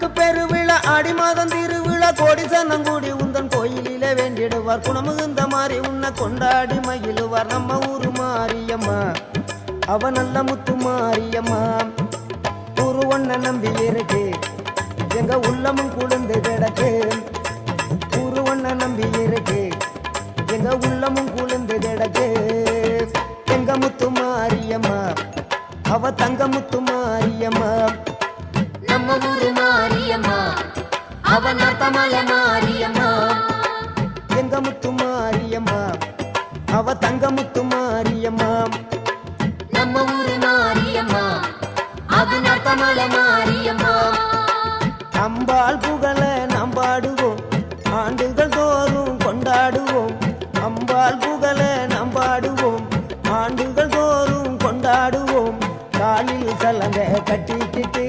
ஊருக்கு பெருவிழா ஆடி மாதம் திருவிழா கோடி சன்னங்கூடி உந்தன் கோயிலிலே வேண்டிடுவார் குணமுகுந்த மாறி உன்னை கொண்டாடி மகிழுவார் நம்ம ஊரு மாரியம்மா அவ நல்ல முத்து மாரியம்மா ஊரு ஒன்ன நம்பி இருக்கு எங்க உள்ளமும் குளிர்ந்து கிடக்கு ஊரு ஒன்ன நம்பி இருக்கு எங்க உள்ளமும் குளிர்ந்து கிடக்கு எங்க முத்து மாரியம்மா அவ தங்க முத்து மாரியம்மா நம்ம ஊரு மாரியம்மா அவ நத்தமல மாரியம்மா எங்க முத்து மாரியம்மா அவ தங்க முத்து மாரியம்மா நம்ம ஊரு மாரியம்மா அவ நத்தமல மாரியம்மா அம்பாள் புகழ நாம் பாடுவோம் ஆண்டுகள் தோறும் கொண்டாடுவோம் அம்பாள் புகழ நாம் பாடுவோம் ஆண்டுகள் தோறும் கொண்டாடுவோம் காலில் சலங்க கட்டிக்கிட்டு